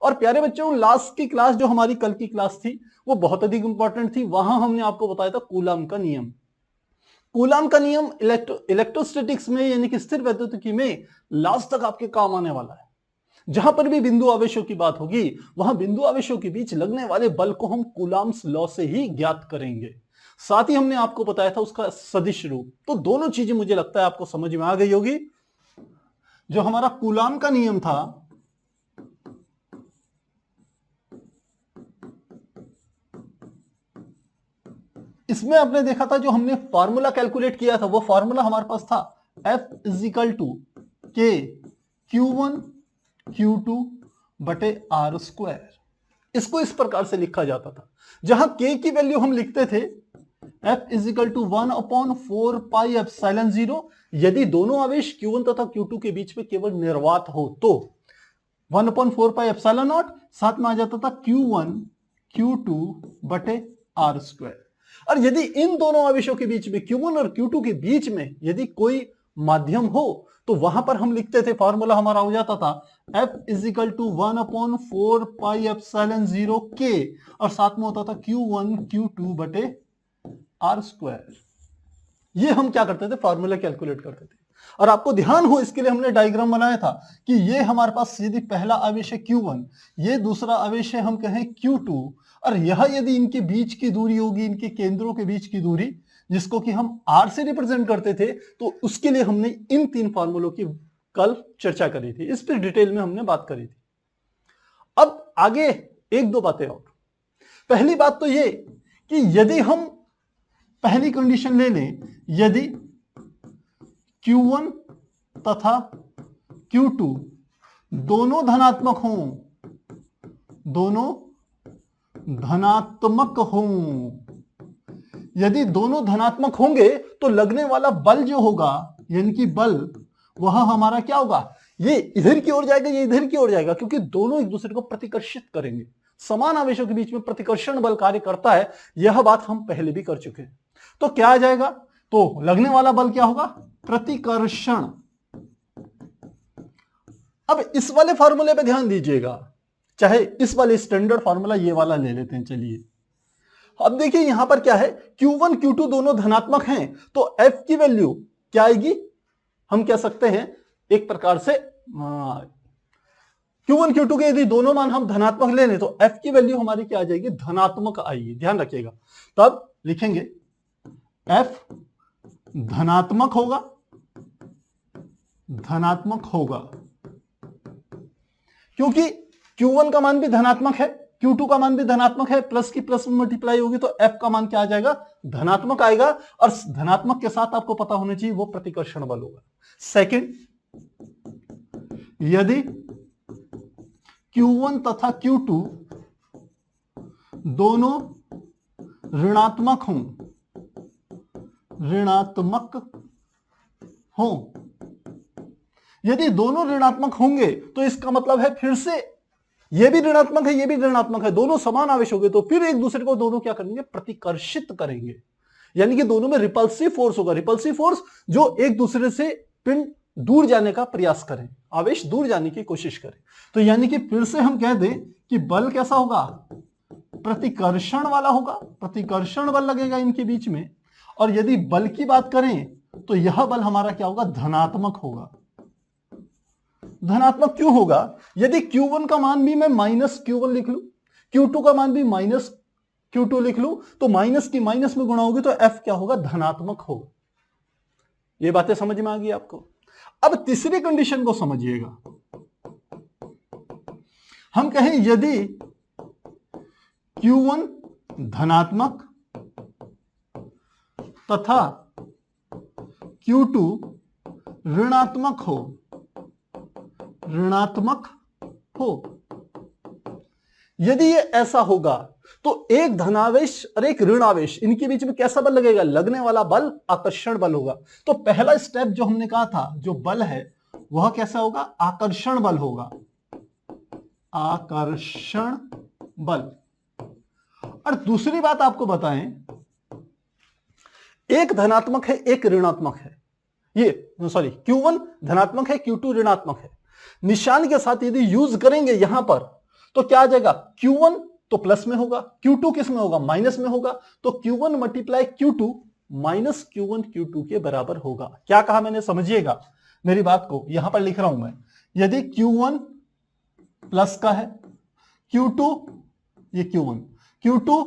और प्यारे बच्चों, लास्ट की क्लास जो हमारी कल की क्लास थी वो बहुत अधिक इंपॉर्टेंट थी। वहां हमने आपको बताया था कूलाम का नियम। कूलाम का नियम इलेक्ट्रोस्टैटिक्स में यानी कि स्थिर वैद्युतिकी में लास्ट तक आपके काम आने वाला है। जहां पर भी बिंदु आवेशों की बात होगी वहां बिंदु आवेशों के बीच लगने वाले बल को हम कूलाम्स लॉ से ही ज्ञात करेंगे। साथ ही हमने आपको बताया था उसका सदिश रूप। तो दोनों चीजें मुझे लगता है आपको समझ में आ गई होगी। जो हमारा कूलाम का नियम था, इसमें आपने देखा था जो हमने फॉर्मूला कैलकुलेट किया था वो फॉर्मूला हमारे पास था F इजिकल टू के Q1 Q2 बटे R स्क्वायर। इसको इस प्रकार से लिखा जाता था, जहां K की वैल्यू हम लिखते थे F is equal to 1/4 pi epsilon 0। यदि दोनों आवेश Q1 तथा Q2 के बीच में केवल निर्वात हो तो 1/4 पाई एप्सिलॉन नॉट, साथ में आ जाता था Q1 Q2 बटे R स्क्वायर। और यदि इन दोनों आवेशों के बीच में Q1 और Q2 के बीच में यदि कोई माध्यम हो तो वहां पर हम लिखते थे, फॉर्मूला हमारा हो जाता था F is equal to 1/4 pi epsilon 0 K और साथ में होता था Q1 Q2 बटे R स्क्वायर। ये हम क्या करते थे, फॉर्मूला कैलकुलेट करते थे। और आपको ध्यान हो इसके लिए हमने डायग्राम बनाया था कि ये हमारे पास यदि पहला आवेश है Q1, ये दूसरा आवेश है हम कहें Q2, और यह यदि इनके बीच की दूरी होगी, इनके केंद्रों के बीच की दूरी, जिसको कि हम R से रिप्रेजेंट करते थे, तो उसके लिए हमने इन तीन फॉर्मूलों की कल चर्चा करी थी, इस पर डिटेल में हमने बात करी थी। अब आगे एक दो बातें और। पहली बात तो ये कि यदि हम पहली कंडीशन ले लें, यदि Q1 तथा Q2 दोनों धनात्मक हों, दोनों धनात्मक हों, यदि दोनों धनात्मक होंगे तो लगने वाला बल जो होगा, यानी कि बल, वह हमारा क्या होगा, ये इधर की ओर जाएगा, ये इधर की ओर जाएगा, क्योंकि दोनों एक दूसरे को प्रतिकर्षित करेंगे। समान आवेशों के बीच में प्रतिकर्षण बल कार्य करता है, यह बात हम पहले भी कर चुके हैं। तो क्या आ जाएगा, तो लगने वाला बल क्या होगा, प्रतिकर्षण। अब इस वाले फॉर्मूले पे ध्यान दीजिएगा, चाहे इस वाले स्टैंडर्ड फॉर्मूला ये वाला ले लेते हैं। चलिए अब देखिए यहां पर क्या है, Q1 Q2 दोनों धनात्मक हैं, तो F की वैल्यू क्या आएगी, हम कह सकते हैं एक प्रकार से Q1 Q2 के यदि दोनों मान हम धनात्मक ले लें तो F की वैल्यू हमारी क्या आ जाएगी, धनात्मक आएगी। ध्यान रखिएगा, तब लिखेंगे F धनात्मक होगा, धनात्मक होगा, क्योंकि Q1 का मान भी धनात्मक है, Q2 का मान भी धनात्मक है, प्लस की प्लस में मल्टीप्लाई होगी तो F का मान क्या आ जाएगा, धनात्मक आएगा। और धनात्मक के साथ आपको पता होना चाहिए वो प्रतिकर्षण बल होगा। सेकंड, यदि Q1 तथा Q2 दोनों ऋणात्मक हों, ऋणात्मक हों, यदि दोनों ऋणात्मक होंगे तो इसका मतलब है फिर से ये भी ऋणात्मक है, ये भी ऋणात्मक है, दोनों समान आवेश होंगे, तो फिर एक दूसरे को दोनों क्या करेंगे, प्रतिकर्षित करेंगे। यानी कि दोनों में रिपल्सिव फोर्स होगा, रिपल्सिव फोर्स जो एक दूसरे से पिंड दूर जाने का प्रयास करें, आवेश दूर जाने की कोशिश करें। तो यानी कि फिर से हम कह दें कि बल कैसा होगा, प्रतिकर्षण वाला होगा, प्रतिकर्षण बल लगेगा इनके बीच में। और यदि बल की बात करें तो यह बल हमारा क्या होगा, धनात्मक होगा। धनात्मक क्यों होगा, यदि Q1 का मान भी मैं माइनस Q1 लिख लूं, Q2 का मान भी माइनस Q2 लिख लूं, तो माइनस की माइनस में गुणा होगी तो F क्या होगा, धनात्मक होगा। ये बातें समझ में आ गई आपको। अब तीसरी कंडीशन को समझिएगा, हम कहें यदि Q1 धनात्मक तथा Q2 ऋणात्मक हो, ऋणात्मक हो, यदि ये ऐसा होगा तो एक धनावेश और एक ऋण आवेश, इनके बीच में कैसा बल लगेगा, लगने वाला बल आकर्षण बल होगा। तो पहला स्टेप जो हमने कहा था, जो बल है वह कैसा होगा, आकर्षण बल होगा, आकर्षण बल। और दूसरी बात आपको बताएं, एक धनात्मक है एक ऋणात्मक है, ये सॉरी Q1 धनात्मक है Q2 ऋणात्मक है। निशान के साथ यदि यूज करेंगे यहां पर तो क्या आ जाएगा, Q1 तो प्लस में होगा, Q2 किस में होगा, माइनस में होगा, तो Q1 multiply Q2 minus Q1 Q2 के बराबर होगा। क्या कहा मैंने, समझिएगा मेरी बात को, यहां पर लिख रहा हूं मैं, यदि Q1 प्लस का है, Q2 ये Q2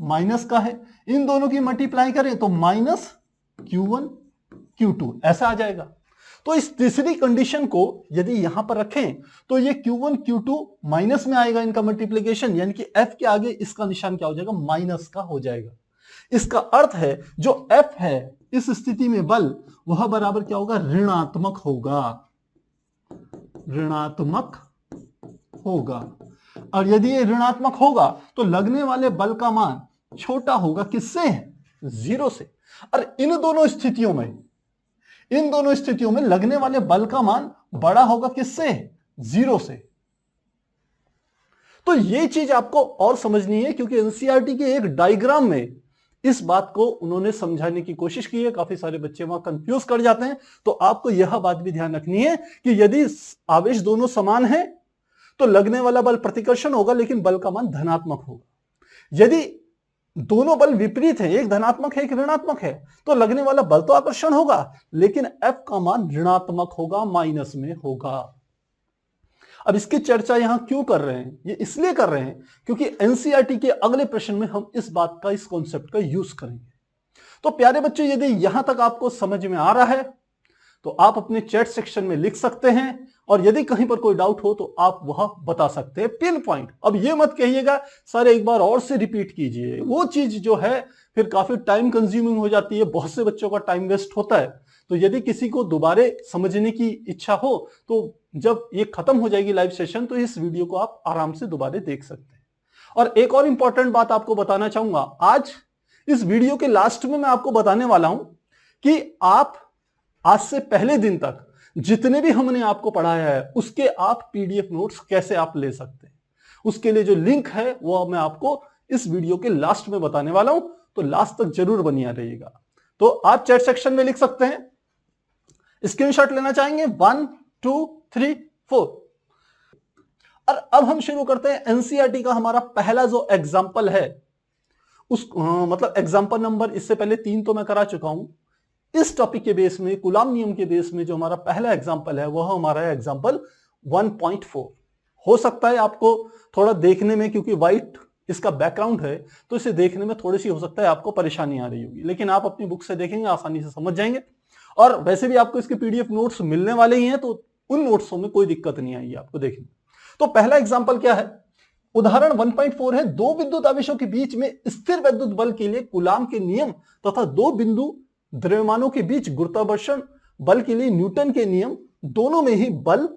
माइनस का है, इन दोनों की मल्टीप्लाई करें तो माइनस Q1 Q2 ऐसा आ जाएगा। तो इस तीसरी कंडीशन को यदि यहां पर रखें तो ये Q1 Q2 माइनस में आएगा, इनका मल्टीप्लिकेशन, यानी कि F के आगे इसका निशान क्या हो जाएगा, माइनस का हो जाएगा। इसका अर्थ है जो F है इस स्थिति में बल, वह बराबर क्या होगा, ऋणात्मक होगा, ऋणात्मक होगा। और यदि ये ऋणात्मक होगा तो लगने वाले बल का मान छोटा होगा, किससे, 0 से। और इन दोनों स्थितियों में लगने वाले बल का मान बड़ा होगा, किससे, 0 से। तो ये चीज आपको और समझनी है, क्योंकि एनसीईआरटी के एक डायग्राम में इस बात को उन्होंने समझाने की कोशिश की है, काफी सारे बच्चे वहां कंफ्यूज कर जाते हैं। तो आपको यह बात भी ध्यान रखनी है कि यदि आवेश दोनों समान है तो लगने वाला बल प्रतिकर्षण होगा, लेकिन बल का मान धनात्मक होगा। यदि दोनों बल विपरीत है, एक धनात्मक है एक ऋणात्मक है, तो लगने वाला बल तो आकर्षण होगा, लेकिन F का मान ऋणात्मक होगा, माइनस में होगा। अब इसकी चर्चा यहां क्यों कर रहे हैं, ये इसलिए कर रहे हैं क्योंकि एनसीईआरटी के अगले प्रश्न में हम इस बात का, इस कॉन्सेप्ट का यूज करेंगे। तो प्यारे बच्चों, यदि यहां तक आपको समझ में आ रहा है तो आप अपने चैट सेक्शन में लिख सकते हैं, और यदि कहीं पर कोई डाउट हो तो आप वह बता सकते हैं पिन पॉइंट। अब ये मत कहिएगा सर एक बार और से रिपीट कीजिए, वो चीज जो है फिर काफी टाइम कंज्यूमिंग हो जाती है, बहुत से बच्चों का टाइम वेस्ट होता है। तो यदि किसी को दोबारा समझने की इच्छा हो तो जब ये खत्म हो जाएगी लाइव सेशन तो इस वीडियो को आप आराम से दोबारा देख सकते हैं। और एक और इंपॉर्टेंट बात आपको बताना चाहूंगा, आज इस वीडियो के लास्ट में मैं आपको बताने वाला हूं कि आप आज से पहले दिन तक जितने भी हमने आपको पढ़ाया है उसके आप पीडीएफ नोट्स कैसे आप ले सकते हैं, उसके लिए जो लिंक है वो मैं आपको इस वीडियो के लास्ट में बताने वाला हूं, तो लास्ट तक जरूर बनिया रहिएगा। तो आप चैट सेक्शन में लिख सकते हैं, स्क्रीनशॉट लेना चाहेंगे 1 2 3 4। और अब हम शुरू करते हैं एनसीईआरटी का हमारा पहला जो एग्जाम्पल है उस मतलब एग्जाम्पल नंबर, इससे पहले 3 तो मैं करा चुका हूं। इस टॉपिक के बेस में, कूलाम नियम के बेस में जो हमारा पहला एग्जाम्पल है वह हमारा है एग्जाम्पल 1.4। हो सकता है आपको थोड़ा देखने में, क्योंकि व्हाइट इसका बैकग्राउंड है तो इसे देखने में थोड़ी सी हो सकता है आपको परेशानी आ रही होगी, लेकिन आप अपनी बुक से देखेंगे आसानी से समझ जाएंगे। और वैसे भी आपको इसके पीडीएफ नोट्स मिलने वाले ही हैं, तो उन नोट्सों में कोई दिक्कत नहीं आएगी आपको देखने। तो पहला एग्जाम्पल क्या है, उदाहरण 1.4 है, दो विद्युत आवेशों के बीच में स्थिर विद्युत बल के लिए कूलाम के नियम तथा दो बिंदु द्रव्यमानों के बीच गुरुत्वाकर्षण बल के लिए न्यूटन के नियम, दोनों में ही बल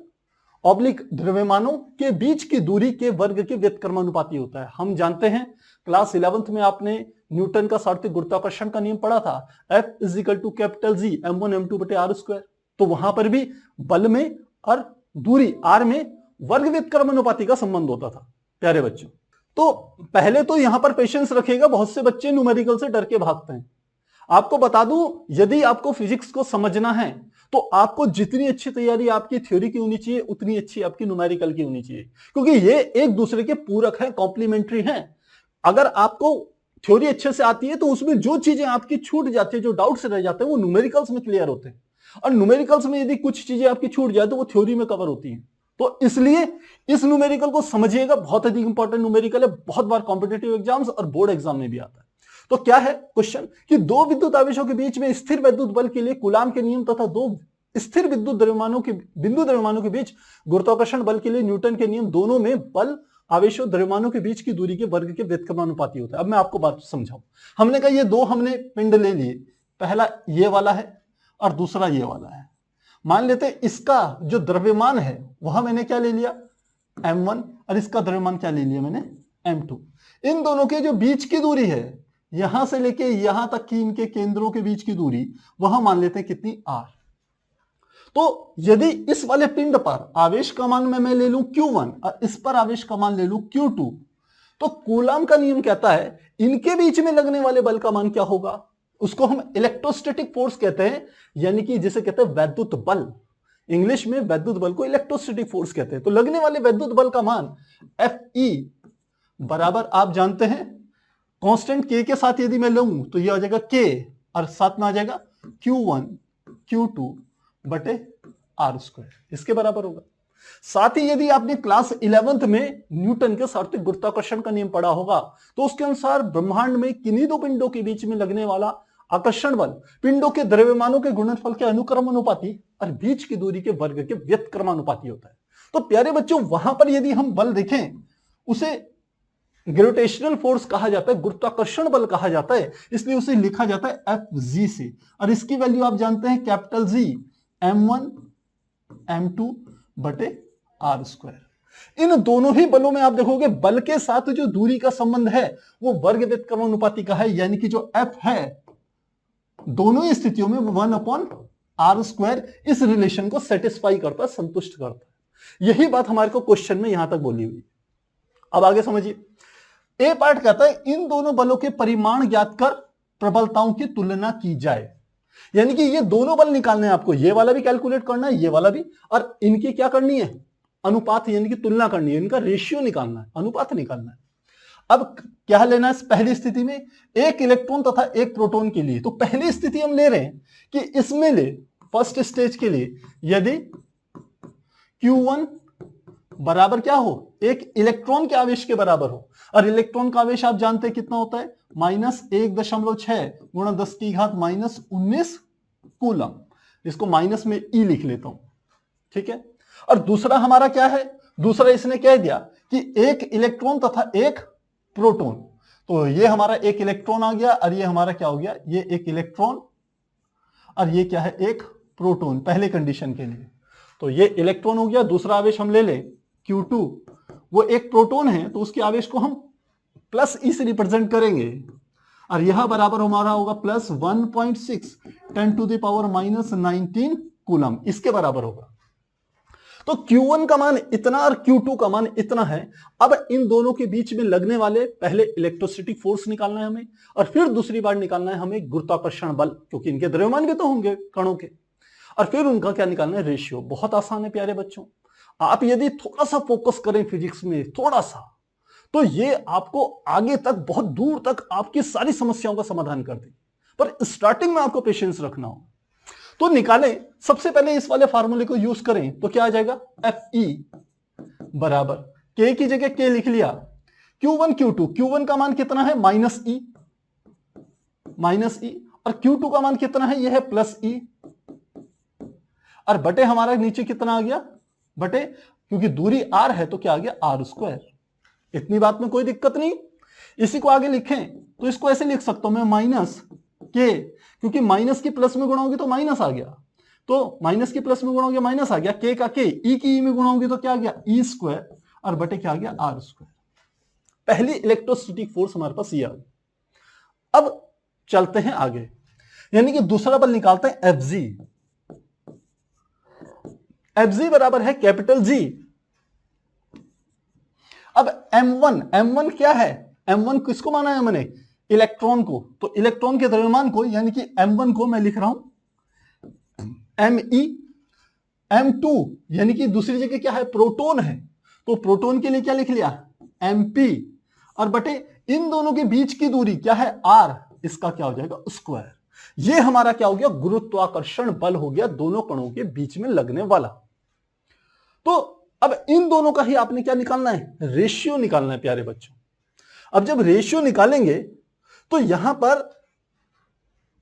ऑब्लिक द्रव्यमानों के बीच की दूरी के वर्ग के व्युत्क्रमानुपाती होता है। हम जानते हैं क्लास 11th में आपने न्यूटन का सार्वत्रिक गुरुत्वाकर्षण का नियम पढ़ा था, F = capital G m1 m2/r²। तो वहां पर भी बल में और दूरी r में वर्ग व्युत्क्रमानुपाती का संबंध होता था। प्यारे बच्चों, तो पहले तो यहां पर पेशेंस रखिएगा, बहुत से बच्चे न्यूमेरिकल से डर के भागते हैं। आपको बता दूं, यदि आपको फिजिक्स को समझना है तो आपको जितनी अच्छी तैयारी आपकी थ्योरी की होनी चाहिए उतनी अच्छी आपकी न्यूमेरिकल की होनी चाहिए, क्योंकि ये एक दूसरे के पूरक हैं, कॉम्प्लीमेंट्री हैं। अगर आपको थ्योरी अच्छे से आती है तो उसमें जो चीजें आपकी छूट जाती है, जो डाउट्स रह जाते हैं, वो न्यूमेरिकल्स में क्लियर होते हैं। और न्यूमेरिकल्स में यदि कुछ चीजें आपकी छूट जाए तो वो थ्योरी में कवर होती है। तो इसलिए इस न्यूमेरिकल को समझिएगा, बहुत अधिक इंपॉर्टेंट न्यूमेरिकल है, बहुत बार कॉम्पिटिटिव एग्जाम्स और बोर्ड एग्जाम में भी आता है। तो क्या है क्वेश्चन कि दो विद्युत आवेशों के बीच में स्थिर विद्युत बल के लिए कूलाम के नियम तथा दो स्थिर विद्युत द्रव्यमानों के बिंदु द्रव्यमानों के बीच गुरुत्वाकर्षण बल के लिए न्यूटन के नियम, दोनों में बल आवेशों द्रव्यमानों के बीच की दूरी के वर्ग के व्युत्क्रमानुपाती होता है। अब मैं आपको बात समझाऊं। हमने कहा ये दो हमने पिंड ले लिए, पहला ये वाला है और दूसरा ये वाला है। मान लेते हैं इसका जो द्रव्यमान है वह मैंने क्या ले लिया, m1, और इसका द्रव्यमान क्या ले लिया मैंने, m2। इन दोनों के जो बीच की दूरी है, यहां से लेके यहां तक की इनके केंद्रों के बीच की दूरी, वह मान लेते हैं कितनी, r। तो यदि इस वाले पिंड पर आवेश का मान मैं ले लूं Q1 और इस पर आवेश का मान ले लूं Q2, तो कूलाम का नियम कहता है इनके बीच में लगने वाले बल का मान क्या होगा, उसको हम इलेक्ट्रोस्टैटिक फोर्स कहते हैं, यानी कि जिसे कहते हैं वैद्युत बल। इंग्लिश में वैद्युत बल को इलेक्ट्रोस्टैटिक फोर्स कहते हैं। तो लगने वाले वैद्युत बल का मान Fe बराबर आप जानते हैं कांस्टेंट k के साथ यदि मैं लूं तो यह आ जाएगा k और साथ में आ जाएगा Q1 Q2 बटे r², इसके बराबर होगा। साथ ही यदि आपने क्लास 11th में न्यूटन के सार्वत्रिक गुरुत्वाकर्षण का नियम पढ़ा होगा तो उसके अनुसार ब्रह्मांड में किन्हीं दो पिंडों के बीच में लगने वाला आकर्षण बल पिंडों के द्रव्यमानों के गुणनफल के अनुक्रमानुपाती और बीच की दूरी के वर्ग के व्युत्क्रमानुपाती होता है। तो प्यारे बच्चों, वहां पर यदि हम बल देखें उसे ग्रेविटेशनल फोर्स कहा जाता है, गुरुत्वाकर्षण बल कहा जाता है, इसलिए उसे लिखा जाता है Fg से। और इसकी वैल्यू आप जानते हैं कैपिटल G m1 m2 बटे r²। इन दोनों ही बलों में आप देखोगे बल के साथ जो दूरी का संबंध है वो वर्ग व्युत्क्रमानुपाती का है, यानी कि जो F है दोनों ही स्थितियों में 1/r² इस रिलेशन को सेटिस्फाई करता है, संतुष्ट करता है। यही बात हमारे को क्वेश्चन में यहां तक बोली हुई। अब आगे समझिए, ए पार्ट कहता है इन दोनों बलों के परिमाण ज्ञात कर प्रबलताओं की तुलना की जाए। यानी कि ये दोनों बल निकालने हैं आपको, ये वाला भी कैलकुलेट करना है, ये वाला भी, और इनकी क्या करनी है, अनुपात यानी कि तुलना करनी है, इनका रेशियो निकालना है, अनुपात निकालना है। अब क्या लेना है पहली स्थिति में, एक इलेक्ट्रॉन तथा एक प्रोटॉन के लिए। तो पहली स्थिति हम ले रहे हैं कि इसमें ले फर्स्ट स्टेज के लिए यदि Q1 बराबर क्या हो, एक इलेक्ट्रॉन के आवेश के बराबर हो, और इलेक्ट्रॉन का आवेश आप जानते हैं कितना होता है, -1.6 गुणा 10 की घात -19 कूलम। इसको माइनस में ई लिख लेता हूं, ठीक है। और दूसरा हमारा क्या है, दूसरा इसने कह दिया कि एक इलेक्ट्रॉन तथा एक प्रोटॉन। तो ये हमारा एक इलेक्ट्रॉन आ गया और ये हमारा क्या हो गया, ये एक इलेक्ट्रॉन और ये क्या है, एक प्रोटॉन पहले कंडीशन के लिए। तो ये इलेक्ट्रॉन हो गया, दूसरा आवेश हम ले लें Q2, वो एक प्रोटॉन है तो उसके आवेश को हम प्लस ई से रिप्रेजेंट करेंगे और यह बराबर हमारा होगा +1.6 10⁻⁻19 कूलम, इसके बराबर होगा। तो Q1 का मान इतना और Q2 का मान इतना है। अब इन दोनों के बीच में लगने वाले पहले इलेक्ट्रोस्टैटिक फोर्स निकालना है हमें, और फिर दूसरी बार निकालना है हमें गुरुत्वाकर्षण बल, क्योंकि इनके द्रव्यमान भी तो होंगे कणों के, और फिर उनका क्या निकालना है, रेशियो। बहुत आसान है प्यारे बच्चों, आप यदि थोड़ा सा फोकस करें फिजिक्स में थोड़ा सा, तो ये आपको आगे तक बहुत दूर तक आपकी सारी समस्याओं का समाधान कर देगी। पर स्टार्टिंग में आपको पेशेंस रखना हो। तो निकालें, सबसे पहले इस वाले फार्मूले को यूज करें तो क्या आ जाएगा, Fe बराबर K की जगह K लिख लिया, Q1 Q2, Q1 का मान कितना है -E, और Q2 का मान कितना है, यह है +E, और बटे हमारा नीचे कितना आ गया, बटे क्योंकि दूरी r है तो क्या आ गया, r²। इतनी बात में कोई दिक्कत नहीं। इसी को आगे लिखें तो इसको ऐसे लिख सकता हूं मैं -K, क्योंकि माइनस की प्लस में गुणा होगी तो माइनस आ गया, तो माइनस की प्लस में गुणा हो गया माइनस आ गया, K का K, E की E में गुणा होगी तो क्या आ गया, E² और बटे क्या आ गया, r²। पहली इलेक्ट्रोस्टैटिक फोर्स हमारे पास ये आ गई। अब चलते हैं आगे, यानी कि दूसरा बल निकालते हैं Fg। Fg बराबर है कैपिटल G। अब m1 क्या है, m1 किसको माना है मैंने, इलेक्ट्रॉन को। तो इलेक्ट्रॉन के द्रव्यमान को यानी कि m1 को मैं लिख रहा हूं me। m2 यानी कि दूसरी जगह क्या है, प्रोटॉन है, तो प्रोटॉन के लिए क्या लिख लिया, mp, और बटे इन दोनों के बीच की दूरी क्या है, r, इसका क्या हो जाएगा, स्क्वायर। ये हमारा क्या हो गया, गुरुत्वाकर्षण बल हो गया दोनों कणों के बीच में लगने वाला। तो अब इन दोनों का ही आपने क्या निकालना है, रेशियो निकालना है प्यारे बच्चों। अब जब रेशियो निकालेंगे तो यहां पर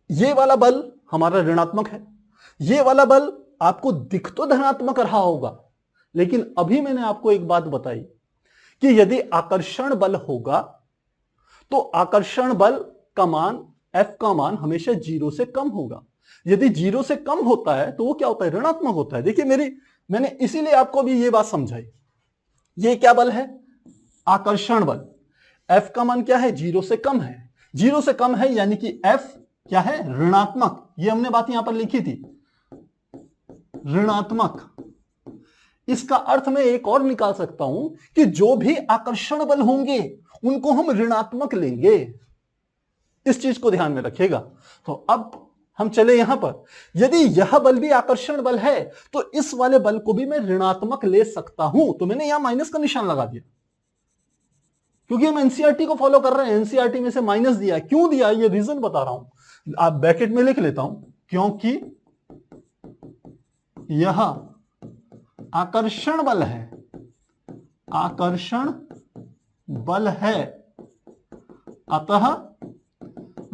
ये वाला बल हमारा ऋणात्मक है, ये वाला बल आपको दिख तो धनात्मक रहा होगा, लेकिन अभी मैंने आपको एक बात बताई कि यदि आकर्षण बल होगा तो आकर्षण बल का मान, F का मान हमेशा 0 से कम होगा। यदि 0 से कम होता है तो वो क्या होता है, ऋणात्मक होता है। देखिए मैंने इसीलिए आपको भी ये बात समझाई। ये क्या बल है, आकर्षण बल। F का मान क्या है, 0 से कम है, 0 से कम है यानी कि F क्या है, ऋणात्मक। ये हमने बात यहां पर लिखी थी, ऋणात्मक। इसका अर्थ मैं एक और निकाल सकता हूं कि जो भी आकर्षण बल होंगे उनको हम ऋणात्मक लेंगे। इस चीज को ध्यान में रखिएगा। तो अब हम चले यहां पर, यदि यह बल भी आकर्षण बल है तो इस वाले बल को भी मैं ऋणात्मक ले सकता हूं। तो मैंने यहां माइनस का निशान लगा दिया क्योंकि हम एनसीईआरटी को फॉलो कर रहे हैं। एनसीईआरटी में से माइनस दिया है, क्यों दिया ये रीजन बता रहा हूं, आप ब्रैकेट में लिख लेता हूं, क्योंकि यह आकर्षण बल है, आकर्षण बल है, अतः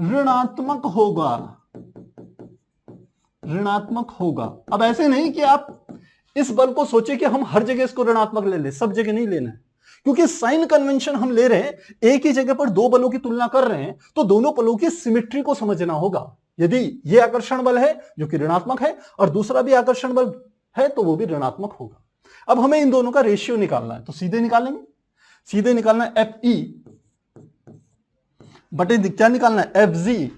ऋणात्मक होगा, ऋणात्मक होगा। अब ऐसे नहीं कि आप इस बल को सोचे कि हम हर जगह इसको ऋणात्मक ले लें, सब जगह नहीं लेना है, क्योंकि साइन कन्वेंशन हम ले रहे हैं, एक ही जगह पर दो बलों की तुलना कर रहे हैं, तो दोनों बलों की सिमेट्री को समझना होगा। यदि यह आकर्षण बल है जो कि ऋणात्मक है और दूसरा भी आकर्षण बल है तो वो भी ऋणात्मक होगा। अब हमें इन दोनों का रेशियो निकालना है, तो सीधे निकालेंगे, सीधे निकालना है एफ ई बटे क्या निकालना है, एफ जी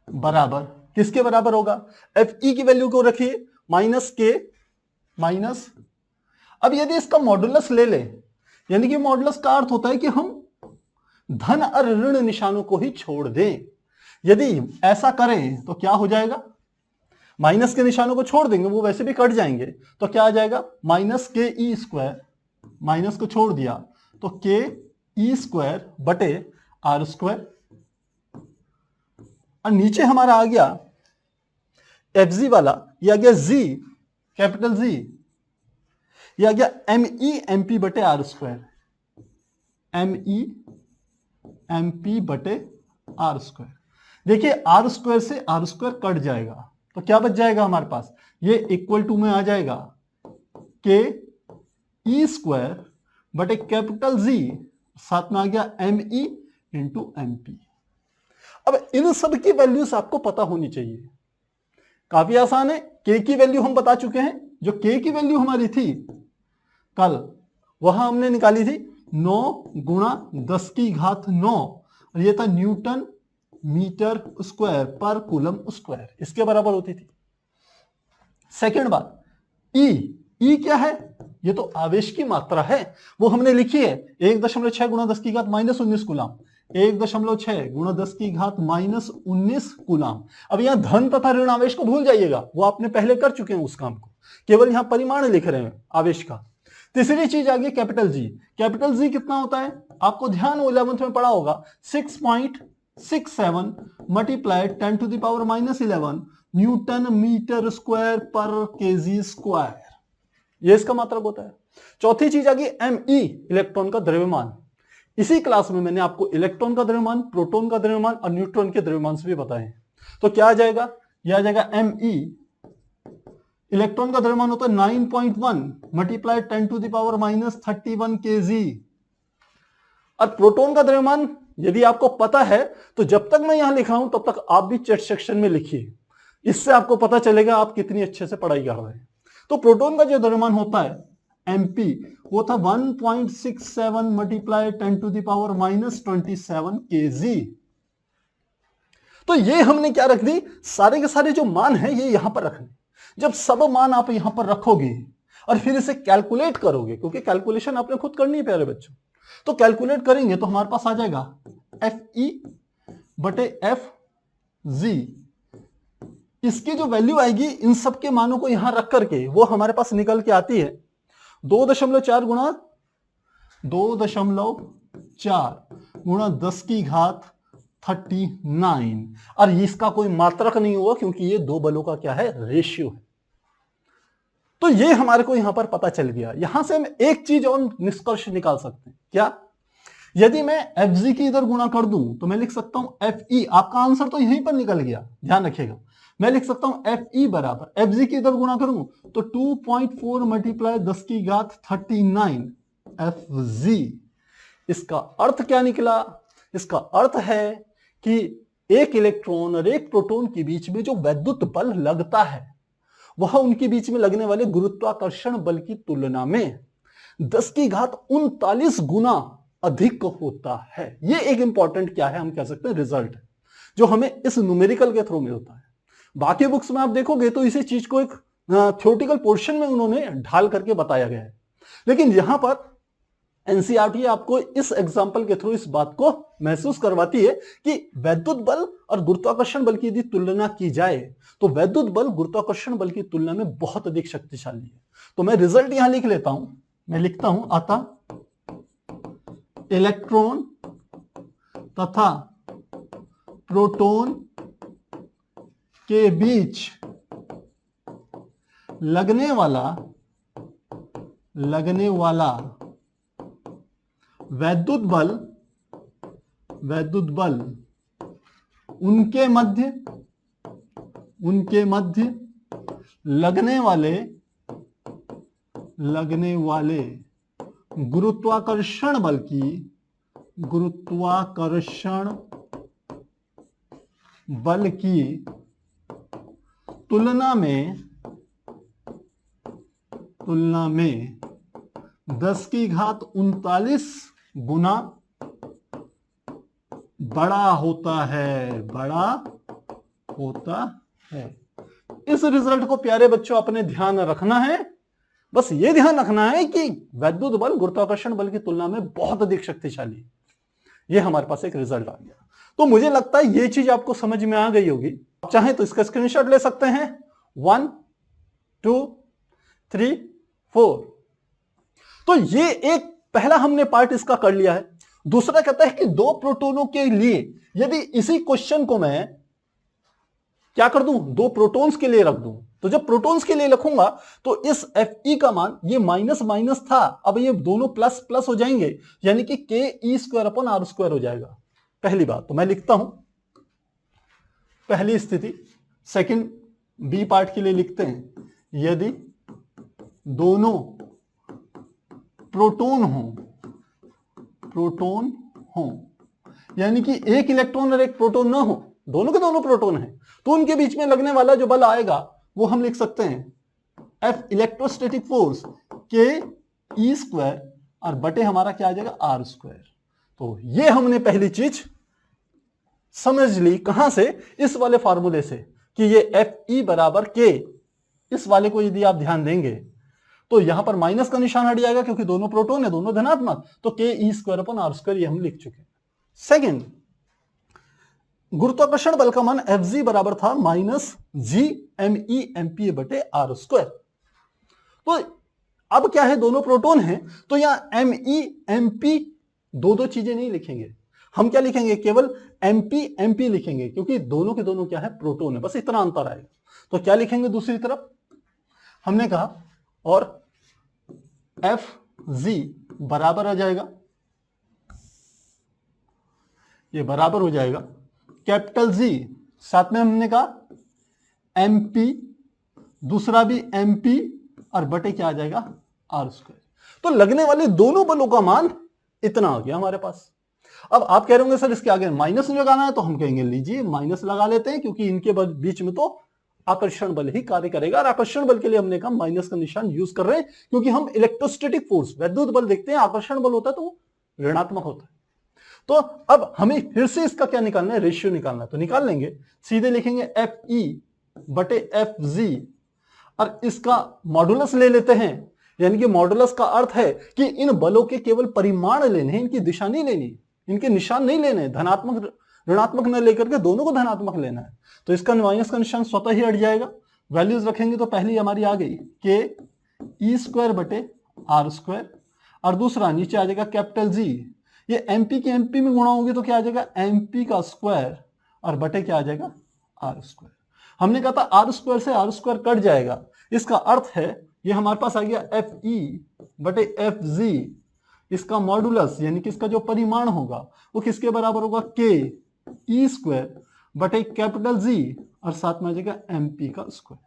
बराबर किसके बराबर होगा, एफ ई की वैल्यू को रखिए माइनस के माइनस, अब यदि इसका मॉडुलस ले ले, यानी कि मॉडुलस का अर्थ होता है कि हम धन और ऋण निशानों को ही छोड़ दें। यदि ऐसा करें तो क्या हो जाएगा, माइनस के निशानों को छोड़ देंगे, वो वैसे भी कट जाएंगे, तो क्या आ जाएगा माइनस के ई स्क्वायर, माइनस को छोड़ दिया तो के ई स्क्वायर बटे आर स्क्वायर, और नीचे हमारा आ गया एफ जी वाला, ये आ गया जी कैपिटल जी, ये आ गया एम ई एम पी बटे R square, M E M P बटे आर स्क्वायर। देखिए आर स्क्वायर से आर स्क्वायर कट जाएगा तो क्या बच जाएगा हमारे पास, ये इक्वल टू में आ जाएगा के ई स्क्वायर बटे कैपिटल जी, साथ में आ गया M E into M P. अब इन सब की वैल्यूज आपको पता होनी चाहिए, काफी आसान है। के की वैल्यू हम बता चुके हैं, जो के की वैल्यू हमारी थी कल वह हमने निकाली थी 9 गुणा 10 की घात 9, और ये था न्यूटन मीटर स्क्वायर पर कूलम स्क्वायर, इसके बराबर होती थी। सेकेंड बात, ई क्या है, ये तो आवेश की मात्रा है, वो हमने लिखी है 1.6 गुणा 10 की घात -19 कूलम, 1.6 गुणा 10 की घात -19 कूलम। अब यहां धन तथा ऋण आवेश को भूल जाइएगा, वो आपने पहले कर चुके हैं उस काम को, केवल यहां परिमाण लिख रहे हैं आवेश का। तीसरी चीज आ गई कैपिटल जी, कैपिटल जी कितना होता है आपको ध्यान 11th में पढ़ा होगा, 6.67 multiply 10 to the power -11 newton metre square पर केजी स्क्वायर, ये इसका मात्रक होता है। चौथी चीज आ गई एम ई, इलेक्ट्रॉन का द्रव्यमान। इसी क्लास में मैंने आपको इलेक्ट्रॉन का द्रव्यमान, प्रोटॉन का द्रव्यमान और न्यूट्रॉन के द्रव्यमान से भी बताए। तो क्या आ जाएगा, यह आ जाएगा एम ई, इलेक्ट्रॉन का द्रव्यमान होता है 9.1 multiply 10 to the power -31 KG, और प्रोटॉन का द्रव्यमान यदि आपको पता है तो जब तक मैं यहां लिख रहा हूं तब तक आप भी चैट सेक्शन में लिखिए, इससे आपको पता चलेगा आप कितनी अच्छे से पढ़ाई कर रहे हैं। तो प्रोटॉन का जो द्रव्यमान होता है एमपी, वो था 1.67 multiply 10 to the power -27 KG. तो ये हमने क्या रख दी, सारे के सारे जो मान है ये यहां पर रखने। जब सब मान आप यहां पर रखोगे और फिर इसे कैलकुलेट करोगे, क्योंकि कैलकुलेशन आपने खुद करनी है प्यारे बच्चों, तो कैलकुलेट करेंगे तो हमारे पास आ जाएगा एफ ई बटे एफ जी। इसकी जो वैल्यू आएगी इन सब के मानों को यहां रख करके वो हमारे पास निकल के आती है 2.4 गुणा 10 की घात 39, और इसका कोई मात्रक नहीं हुआ क्योंकि ये दो बलों का क्या है, रेशियो है। तो ये हमारे को यहां पर पता चल गया। यहां से हम एक चीज और निष्कर्ष निकाल सकते हैं, क्या, यदि मैं एफ जी की इधर गुणा कर दूं तो मैं लिख सकता हूं एफ ई, आपका आंसर तो यहीं पर निकल गया, ध्यान रखिएगा, मैं लिख सकता हूं एफ ई बराबर एफ जी की इधर गुणा करूं तो 2.4 मल्टीप्लाई 10 की घात 39 एफ जी। इसका अर्थ क्या निकला, इसका अर्थ है कि एक इलेक्ट्रॉन और एक प्रोटॉन के बीच में जो वैद्युत बल लगता है वह उनके बीच में लगने वाले गुरुत्वाकर्षण बल की तुलना में 10 की घात 39 गुना अधिक होता है। ये एक इंपॉर्टेंट क्या है, हम कह सकते हैं रिजल्ट, जो हमें इस न्यूमेरिकल के थ्रू मिलता है। बाकी बुक्स में आप देखोगे तो इसी चीज को एक थ्योरेटिकल पोर्शन में उन्होंने ढाल करके बताया गया है, लेकिन यहां पर एनसीईआरटी आपको इस एग्जाम्पल के थ्रू इस बात को महसूस करवाती है कि वैद्युत बल और गुरुत्वाकर्षण बल की यदि तुलना की जाए तो वैद्युत बल गुरुत्वाकर्षण बल की तुलना में बहुत अधिक शक्तिशाली है। तो मैं रिजल्ट यहां लिख लेता हूं, मैं लिखता हूं, अतः इलेक्ट्रॉन तथा प्रोटॉन के बीच लगने वाला वैद्युत बल उनके मध्य लगने वाले गुरुत्वाकर्षण बल की तुलना में 10⁻39 गुना बड़ा होता है। इस रिजल्ट को प्यारे बच्चों अपने ध्यान रखना है। बस ये ध्यान रखना है कि वैद्युत बल गुरुत्वाकर्षण बल की तुलना में बहुत अधिक शक्तिशाली है। ये हमारे पास एक रिजल्ट आ गया। तो मुझे लगता है ये चीज आपको समझ में आ गई होगी। आप चाहें तो इसका स्क्रीनशॉट ले सकते हैं। 1 2 3 4। तो ये एक पहला हमने पार्ट इसका कर लिया है। दूसरा कहता है कि दो प्रोटॉनों के लिए यदि इसी क्वेश्चन को मैं क्या कर दूं, दो प्रोटॉन्स के लिए रख दूं, तो जब प्रोटॉन्स के लिए लिखूंगा तो इस Fe का मान, ये माइनस माइनस था, अब ये दोनों प्लस प्लस हो जाएंगे, यानी कि ke²/r² हो जाएगा। पहली बात तो मैं लिखता हूं पहली स्थिति। सेकंड बी पार्ट के लिए लिखते हैं, यदि दोनों प्रोटॉन हो यानी कि एक इलेक्ट्रॉन और एक प्रोटॉन ना हो, दोनों के दोनों प्रोटॉन हैं, तो उनके बीच में लगने वाला जो बल आएगा वो हम लिख सकते हैं F इलेक्ट्रोस्टैटिक फोर्स ke² और बटे हमारा क्या आ जाएगा r²। तो ये हमने पहली चीज समझ ली। कहां से? इस वाले फार्मूले से कि ये Fe बराबर k। इस वाले को यदि आप ध्यान देंगे तो यहां पर माइनस का निशान हट जाएगा क्योंकि दोनों प्रोटॉन है, दोनों धनात्मक, तो ke²/r² ये हम लिख चुके हैं। सेकेंड, गुरुत्वाकर्षण बल का मान Fg बराबर था -Gme/MPa/r²। तो अब क्या है, दोनों प्रोटॉन हैं तो यहां Me/MP दो चीजें नहीं लिखेंगे, हम क्या लिखेंगे, केवल MP लिखेंगे, क्योंकि दोनों के दोनों क्या है, प्रोटॉन है, बस इतना अंतर आएगा। तो क्या लिखेंगे दूसरी तरफ, हमने कहा, और Fg बराबर आ जाएगा, ये बराबर हो जाएगा कैपिटल G, साथ में हमने कहा MP, दूसरा भी MP और बटे क्या आ जाएगा, r²। तो लगने वाले दोनों बलों का मान इतना आ गया हमारे पास। अब आप कह रहे होंगे सर इसके आगे माइनस लगाना है, तो हम कहेंगे लीजिए माइनस लगा लेते हैं, क्योंकि इनके बीच में तो आकर्षण बल ही कार्य करेगा, और आकर्षण बल के लिए हमने कहा माइनस का निशान यूज कर रहे हैं, क्योंकि हम इलेक्ट्रोस्टैटिक फोर्स वैद्युत बल देखते हैं, आकर्षण बल होता है तो ऋणात्मक होता है। तो अब हमें फिर से इसका क्या निकालना है, रेशियो निकालना है, तो निकाल लेंगे। सीधे लिखेंगे Fe/Fg और इसका मॉडुलस ले लेते हैं, यानी कि मॉडुलस का अर्थ है कि इन बलों के केवल परिमाण लेने हैं, इनकी दिशा नहीं लेनी, इनके निशान नहीं लेने, धनात्मक ऋणात्मक न लेकर के दोनों को धनात्मक लेना है। तो इसका माइनस का निशान स्वतः ही हट जाएगा। वैल्यूज रखेंगे तो पहली हमारी आ गई ke²/r², और दूसरा नीचे आ जाएगा कैपिटल G, ये MP के MP में गुणा होंगे तो क्या आ जाएगा, MP² और बटे क्या आ जाएगा, r²। हमने कहा था r² से r² कट जाएगा, इसका अर्थ है ये हमारे पास आ गया Fe/Fg, इसका मॉडुलस यानी कि इसका जो परिमाण होगा वो किसके बराबर होगा, ke² बटे कैपिटल G और साथ में आ जाएगा MP²।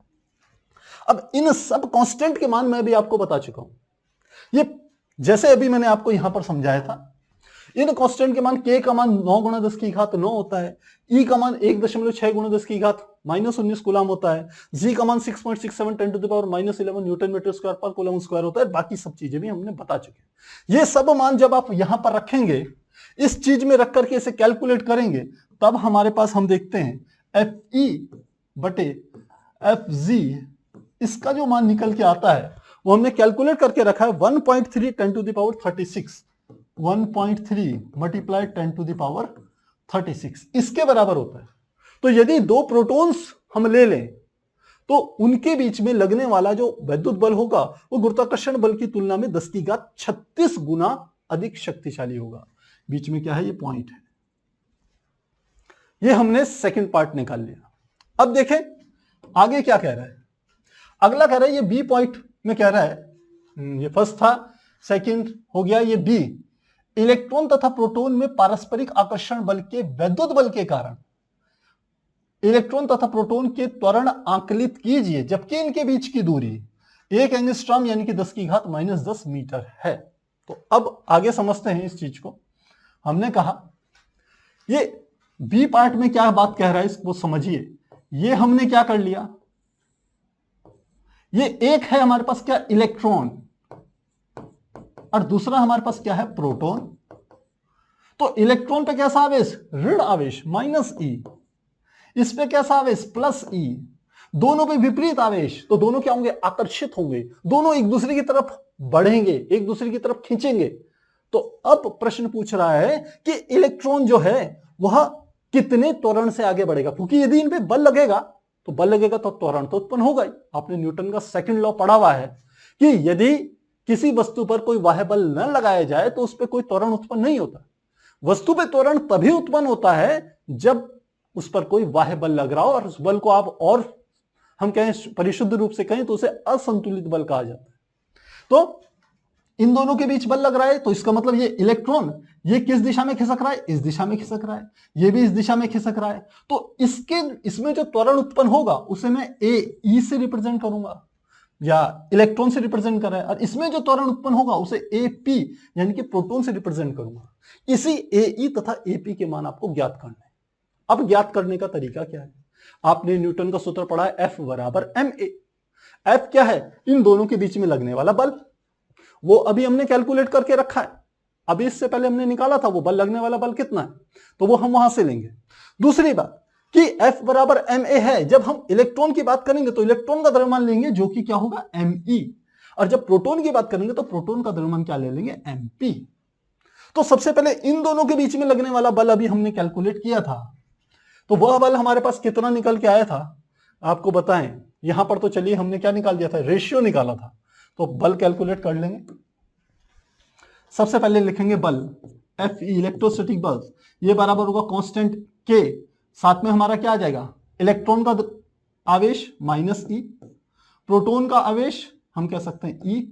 अब इन सब कांस्टेंट के मान मैं भी आपको बता चुका हूं, ये जैसे अभी मैंने आपको यहां पर समझाया था। इन कांस्टेंट के मान, k का मान 9 × 10⁻9 होता है, E का मान 1.6 × 10⁻−19 कूलम होता है, G का मान 6.67 10⁻−11 न्यूटन मीटर स्क्वायर पर कूलम स्क्वायर होता है। बाकी सब चीजें भी हमने बता चुके हैं। ये सब मान जब आप यहां पर रखेंगे, इस चीज में रख करके इसे कैलकुलेट करेंगे, तब हमारे पास हम देखते हैं Fe/Fg, इसका जो मान निकल के आता है वो हमने कैलकुलेट करके रखा है 1.3 × 10⁻36 1.3 मल्टीप्लाई 10 टू द पावर 36 इसके बराबर होता है। तो यदि दो प्रोटॉन्स हम ले लें तो उनके बीच में लगने वाला जो वैद्युत बल होगा वो गुरुत्वाकर्षण बल की तुलना में 10 की घात 36 गुना अधिक शक्तिशाली होगा। बीच में क्या है, ये पॉइंट है। ये हमने सेकंड पार्ट निकाल लिया। अब देखें आगे क्या कह रहा है। अगला कह रहा है, ये बी पॉइंट में कह रहा है, ये फर्स्ट था, सेकंड हो गया ये बी। इलेक्ट्रॉन तथा प्रोटॉन में पारस्परिक आकर्षण बल के वैद्युत बल के कारण इलेक्ट्रॉन तथा प्रोटॉन के त्वरण आंकलित कीजिए जबकि इनके बीच की दूरी 1 एंगस्ट्रॉम यानी कि 10 की घात -10 मीटर है। तो अब आगे समझते हैं इस चीज को। हमने कहा ये बी पार्ट में क्या बात कह रहा है इसको समझिए। ये हमने क्या कर लिया, ये एक है हमारे पास क्या, इलेक्ट्रॉन, और दूसरा हमारे पास क्या है, प्रोटॉन। तो इलेक्ट्रॉन पे कैसा आवेश, ऋण आवेश -E, इस पे कैसा आवेश, +E, दोनों पे विपरीत आवेश, तो दोनों क्या होंगे, आकर्षित होंगे, दोनों एक दूसरे की तरफ बढ़ेंगे, एक दूसरे की तरफ खींचेंगे। तो अब प्रश्न पूछ रहा है कि इलेक्ट्रॉन जो है वह कितने त्वरण से आगे बढ़ेगा, क्योंकि यदि इन पे बल लगेगा तो त्वरण तो उत्पन्न होगा ही। आपने न्यूटन का सेकंड लॉ पढ़ा हुआ है कि यदि किसी वस्तु पर कोई बाह्य बल न लगाया जाए तो उस पर कोई त्वरण उत्पन्न नहीं होता। वस्तु पे त्वरण तभी उत्पन्न होता है जब उस पर कोई बाह्य बल लग रहा हो, और उस बल को आप और हम कहें परिशुद्ध रूप से कहें तो उसे असंतुलित बल कहा जाता है। तो इन दोनों के बीच बल लग रहा है, तो इसका मतलब ये इलेक्ट्रॉन ये किस दिशा में खिसक रहा है, इस दिशा में खिसक रहा है, ये भी इस दिशा में खिसक रहा है। तो इसमें जो त्वरण उत्पन्न होगा उसे मैं ए से रिप्रेजेंट करूंगा या इलेक्ट्रॉन से रिप्रेजेंट कर रहा है, और इसमें जो त्वरण उत्पन्न होगा उसे AP यानी कि प्रोटॉन से रिप्रेजेंट करूंगा। इसी AE तथा AP के मान आपको ज्ञात करना है। अब ज्ञात करने का तरीका क्या है, आपने न्यूटन का सूत्र पढ़ा है, F बराबर ma। F क्या है, इन दोनों के बीच में लगने वाला बल, वो अभी हमने कैलकुलेट करके रखा है। अभी इससे पहले हमने निकाला था वो बल लगने वाला बल कितना है, तो वो हम वहां से लेंगे। दूसरी बात कि F बराबर ma है, जब हम इलेक्ट्रॉन की बात करेंगे तो इलेक्ट्रॉन का द्रव्यमान लेंगे जो कि क्या होगा, me, और जब प्रोटॉन की बात करेंगे तो प्रोटॉन का द्रव्यमान क्या ले लेंगे, mp। तो सबसे पहले इन दोनों के बीच में लगने वाला बल अभी हमने कैलकुलेट किया था, तो वह बल हमारे पास कितना निकल के आया था आपको बताएं। यहां पर तो चलिए हमने क्या निकाल दिया था, रेशियो निकाला था, तो बल कैलकुलेट कर लेंगे। सबसे पहले लिखेंगे बल Fe इलेक्ट्रोस्टैटिक बल, ये बराबर होगा कांस्टेंट K, साथ में हमारा क्या आ जाएगा, इलेक्ट्रॉन का आवेश -E, प्रोटॉन का आवेश हम कह सकते हैं E,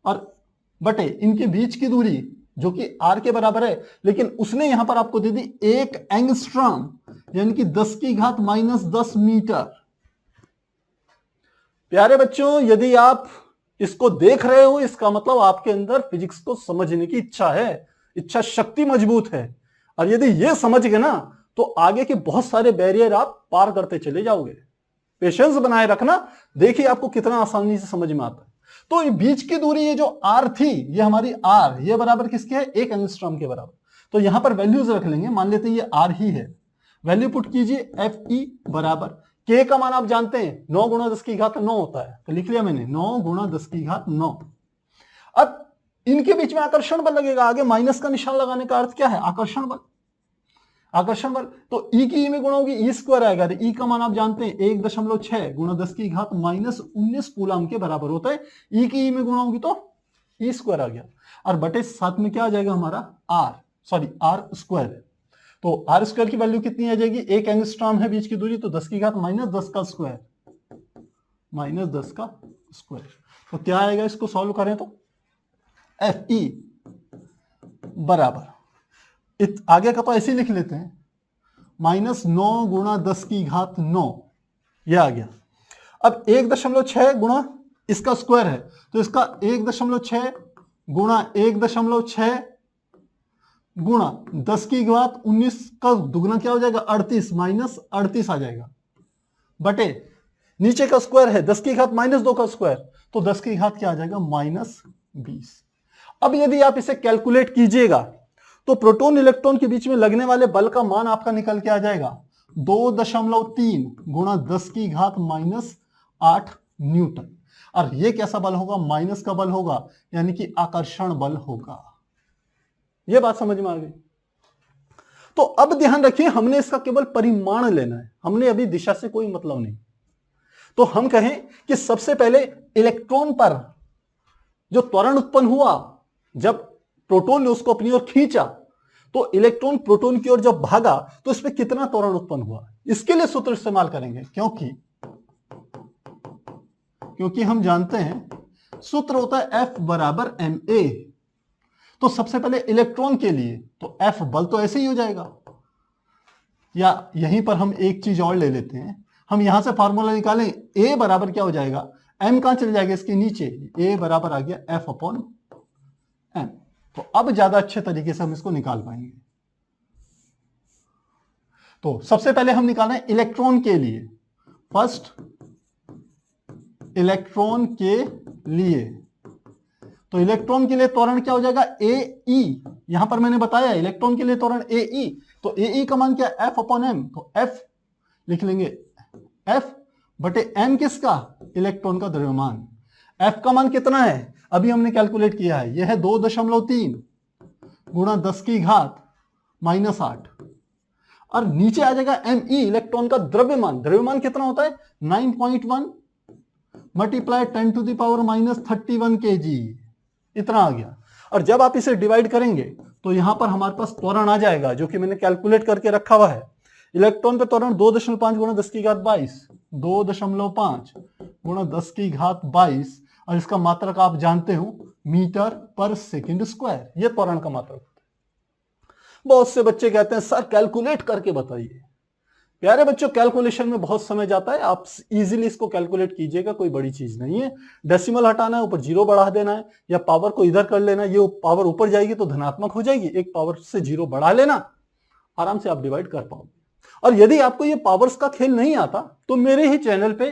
और बटे इनके बीच की दूरी जो कि R के बराबर है, लेकिन उसने यहां पर आपको दे दी 1 एंगस्ट्रॉम यानी कि 10 की घात -10 मीटर। प्यारे बच्चों, यदि आप इसको देख रहे हो इसका मतलब आपके अंदर फिजिक्स को समझने की इच्छा है, इच्छा शक्ति मजबूत है, और यदि ये समझ गए ना तो आगे के बहुत सारे बैरियर आप पार करते चले जाओगे। पेशेंस बनाए रखना, देखिए आपको कितना आसानी से समझ में आता है। तो ये बीच की दूरी ये जो R थी, ये हमारी R ये बराबर किसके है, 1 एंगस्ट्रॉम के बराबर। तो यहां पर वैल्यूज रख लेंगे, मान लेते हैं ये R ही है, वैल्यू पुट कीजिए Fe बराबर K का मान आप जानते हैं 9 गुणा 10 की घात 9 होता है, तो लिख लिया मैंने 9 गुणा 10 की घात 9। अब इनके बीच में आकर्षण बल लगेगा, आगे माइनस का निशान लगाने का अर्थ क्या है, आकर्षण बल, आकर्षण बल। तो E की E में गुणा होगी, E² आएगा, E का मान आप जानते हैं 1.6 गुणा 10 की घात -19 कूलम के बराबर होता है। E की E में गुणा होगी तो E² आ गया, और बटे साथ में क्या आ जाएगा हमारा R²। तो R² की वैल्यू कितनी आ जाएगी, 1 एंगस्ट्रॉम है बीच की दूरी, तो 10 की घात -10 का स्क्वायर, -10 का स्क्वायर। तो क्या आएगा, इसको सॉल्व करें तो Fe बराबर आगे का तो ऐसे ही लिख लेते हैं, -9 गुणा 10 की घात 9, यह आ गया। अब 1.6 गुणा इसका स्क्वायर है, तो इसका 1.6 गुणा 1.6 गुणा 10 की घात 19 का दुगना क्या हो जाएगा, 38, -38 आ जाएगा, बटे नीचे का स्क्वायर है 10 की घात -2 का स्क्वायर, तो 10 की घात क्या आ जाएगा, -20। अब यदि आप इसे कैलकुलेट कीजिएगा तो प्रोटॉन इलेक्ट्रॉन के बीच में लगने वाले बल का मान आपका निकल के आ जाएगा 2.3 गुणा 10 की घात -8 न्यूटन। और ये कैसा बल होगा, माइनस का बल होगा, यानी कि आकर्षण बल होगा। ये बात समझ में आ गई। तो अब ध्यान रखिए, हमने इसका केवल परिमाण लेना है, हमने अभी दिशा से कोई मतलब नहीं। तो हम कहें कि सबसे पहले इलेक्ट्रॉन पर जो त्वरण उत्पन्न हुआ, जब प्रोटॉन ने उसको अपनी ओर खींचा, तो इलेक्ट्रॉन प्रोटॉन की ओर जब भागा तो इसमें कितना त्वरण उत्पन्न हुआ, इसके लिए सूत्र इस्तेमाल करेंगे। क्योंकि हम जानते हैं सूत्र होता है F बराबर ma। तो सबसे पहले इलेक्ट्रॉन के लिए तो F बल तो ऐसे ही हो जाएगा, या यहीं पर हम एक चीज और ले लेते हैं, हम यहां से फार्मूला निकालें, A बराबर क्या हो जाएगा, M कहां चले जाएगा इसके नीचे, A बराबर आ गया F अपॉन M। तो अब ज्यादा अच्छे तरीके से हम इसको निकाल पाएंगे। तो सबसे पहले हम निकालें इलेक्ट्रॉन के लिए, फर्स्ट इलेक्ट्रॉन के लिए, तो इलेक्ट्रॉन के लिए त्वरण क्या हो जाएगा, AE। यहां पर मैंने बताया इलेक्ट्रॉन के लिए त्वरण AE, तो AE का मान क्या, F अपॉन M। तो F लिख लेंगे, F बटे M किसका, इलेक्ट्रॉन का द्रव्यमान। F का मान कितना है, अभी हमने कैलकुलेट किया है, यह है 2.3 गुणा 10 की घात -8, और नीचे आ जाएगा Me, इलेक्ट्रॉन का द्रव्यमान। द्रव्यमान कितना होता है, 9.1 multiply 10 to the power -31 kg, इतना आ गया। और जब आप इसे डिवाइड करेंगे तो यहां पर हमारे पास त्वरण आ जाएगा, जो कि मैंने कैलकुलेट करके रखा हुआ है। इलेक्ट्रॉन पे त्वरण 2.5 गुणा 10 की घात 22, 2.5 गुणा 10 की घात 22, और इसका मात्रक आप जानते हो मीटर पर सेकंड स्क्वायर, ये त्वरण का मात्रक होता है। बहुत से बच्चे कहते हैं सर कैलकुलेट करके बताइए। प्यारे बच्चों, कैलकुलेशन में बहुत समय जाता है, आप इजीली इसको कैलकुलेट कीजिएगा, कोई बड़ी चीज नहीं है। डेसिमल हटाना है, ऊपर जीरो बढ़ा देना है, या पावर को इधर कर लेना है, ये पावर ऊपर जाएगी तो धनात्मक हो जाएगी, एक पावर से जीरो बढ़ा लेना, आराम से आप डिवाइड कर पाओगे। और यदि आपको ये पावर्स का खेल नहीं आता तो मेरे ही चैनल पे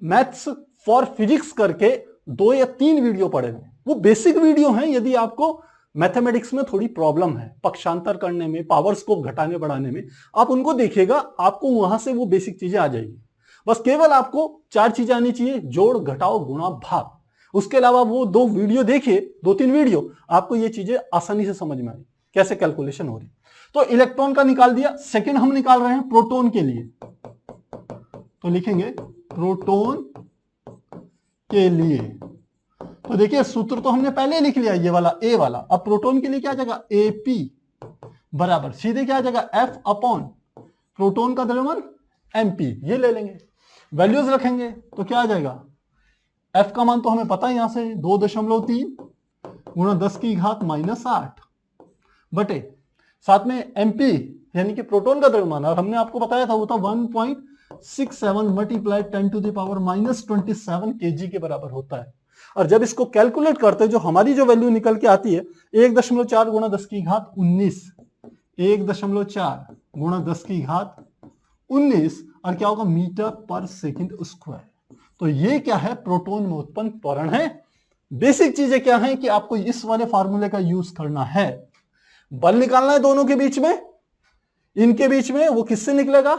मैथ्स फॉर फिजिक्स करके 2 या 3 वीडियो पड़े हुए, वो बेसिक वीडियो हैं। यदि आपको मैथमेटिक्स में थोड़ी प्रॉब्लम है, पक्षांतर करने में, पावर्स को घटाने बढ़ाने में, आप उनको देखिएगा, आपको वहां से वो बेसिक चीजें आ जाएगी। बस केवल आपको 4 चीजें आनी चाहिए, जोड़, घटाओ, गुणा, भाग। उसके अलावा वो 2 वीडियो देखिए, 2-3 वीडियो, आपको ये चीजें आसानी से समझ में आई कैसे कैलकुलेशन हो रही। तो इलेक्ट्रॉन का निकाल दिया। सेकंड हम निकाल रहे हैं प्रोटॉन के लिए, तो लिखेंगे प्रोटॉन के लिए। तो देखिए सूत्र तो हमने पहले लिख लिया, ये वाला A वाला। अब प्रोटॉन के लिए क्या आ जाएगा, AP बराबर सीधे क्या आ जाएगा, F अपॉन प्रोटॉन का द्रव्यमान MP, ये ले लेंगे, वैल्यूज रखेंगे तो क्या आ जाएगा, F का मान तो हमें पता है, यहां से 2.3 गुणा 10 की घात -8 बटे साथ में MP यानी कि प्रोटॉन का द्रव्यमान, और हमने आपको बताया था वो था 1.67 multiply 10 to the power -27 kg के बराबर होता है। और जब इसको कैलकुलेट करते हैं, जो हमारी जो वैल्यू निकल के आती है 1.4 गुणा 10 की घात 19, 1.4 गुणा 10 की घात 19, और क्या होगा, मीटर पर सेकंड स्क्वायर। तो ये क्या है, प्रोटॉन में उत्पन्न त्वरण है। बेसिक चीजें क्या है कि आपको इस वाले फार्मूले का यूज करना है। बल निकालना है दोनों के बीच में, इनके बीच में, वो किससे निकलेगा,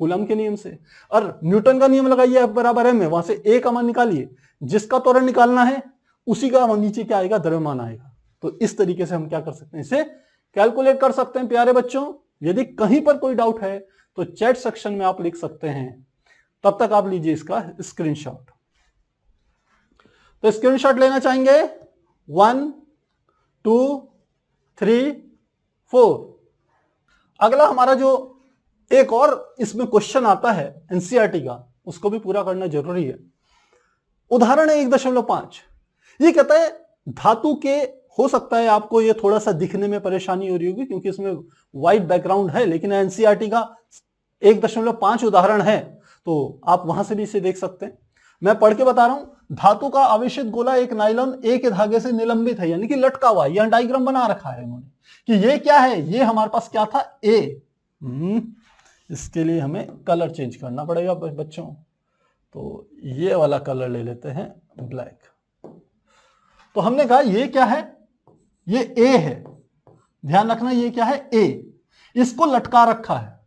कूलम के नियम से। और न्यूटन का नियम लगाइए, F बराबर M है, वहां से A का मान निकालिए, जिसका त्वरण निकालना है उसी का नीचे क्या आएगा, द्रव्यमान आएगा। तो इस तरीके से हम क्या कर सकते हैं, इसे कैलकुलेट कर सकते हैं। प्यारे बच्चों, यदि कहीं पर कोई डाउट है तो चैट सेक्शन में आप लिख सकते हैं, तब तक आप लीजिए इसका स्क्रीनशॉट। तो स्क्रीनशॉट लेना चाहेंगे 1 2 3 4। अगला हमारा जो एक और इसमें क्वेश्चन आता है एनसीईआरटी का, उसको भी पूरा करना जरूरी है। उदाहरण है 1.5। ये कहता है धातु के, हो सकता है आपको ये थोड़ा सा दिखने में परेशानी हो रही होगी क्योंकि इसमें वाइट बैकग्राउंड है, लेकिन एनसीईआरटी का 1.5 उदाहरण है, तो आप वहां से भी इसे देख सकते हैं। मैं पढ़ के बता रहा हूं। धातु का आवेशित गोला एक नायलॉन A के धागे से निलंबित है, यानी कि लटका हुआ। यह डायग्राम बना रखा है इन्होंने कि ये क्या है, ये हमारे पास क्या था, A। इसके लिए हमें कलर चेंज करना पड़ेगा बच्चों, तो ये वाला कलर ले लेते हैं, ब्लैक। तो हमने कहा ये क्या है, ये A है, ध्यान रखना ये क्या है, A। इसको लटका रखा है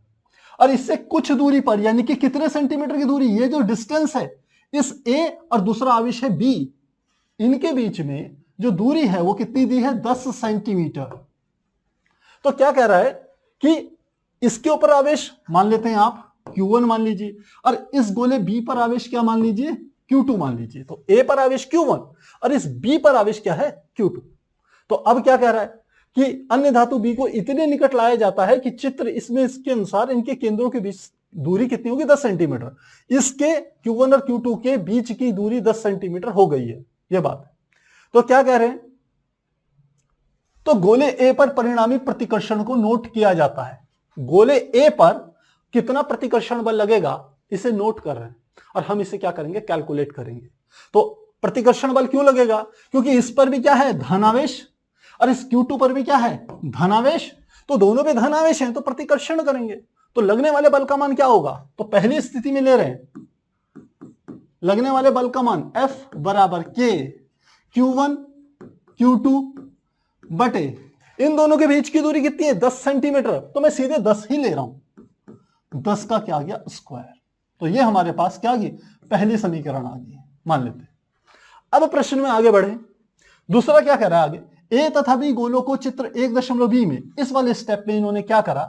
और इससे कुछ दूरी पर, यानी कि कितने सेंटीमीटर की दूरी, ये जो डिस्टेंस है इस A और दूसरा आवेश है B, इनके बीच में जो दूरी है वो कितनी दी है, 10 सेंटीमीटर। तो क्या कह रहा है कि इसके ऊपर आवेश मान लेते हैं आप Q1 मान लीजिए, और इस गोले B पर आवेश क्या मान लीजिए, Q2 मान लीजिए। तो A पर आवेश Q1 और इस B पर आवेश क्या है, Q2। तो अब क्या कह रहा है कि अन्य धातु B को इतने निकट लाया जाता है कि चित्र इसमें इसके अनुसार इनके केंद्रों के बीच दूरी कितनी होगी, 10 सेंटीमीटर। इसके Q1 और Q2 के बीच की दूरी 10 सेंटीमीटर हो गई है, यह बात है। तो क्या कह रहे हैं, तो गोले A पर परिणामी प्रतिकर्षण को नोट किया जाता है। गोले A पर कितना प्रतिकर्षण बल लगेगा इसे नोट कर रहे हैं, और हम इसे क्या करेंगे, कैलकुलेट करेंगे। तो प्रतिकर्षण बल क्यों लगेगा, क्योंकि इस पर भी क्या है, धनावेश, और इस Q2 पर भी क्या है, धनावेश। तो दोनों पे धनावेश हैं तो प्रतिकर्षण करेंगे, तो लगने वाले बल का मान क्या होगा। तो पहली स्थिति में ले रहे हैं, लगने वाले बल का मान F बराबर K Q1 Q2 बटे इन दोनों के बीच की दूरी कितनी है, 10 सेंटीमीटर। तो मैं सीधे 10 ही ले रहा हूं, 10 का क्या आ गया, स्क्वायर। तो ये हमारे पास क्या आ गई, पहली समीकरण आ गई, मान लेते हैं। अब प्रश्न में आगे बढ़े, दूसरा क्या कह रहा है आगे, ए तथा बी गोलों को चित्र 1.b में इस वाले स्टेप में इन्होंने क्या करा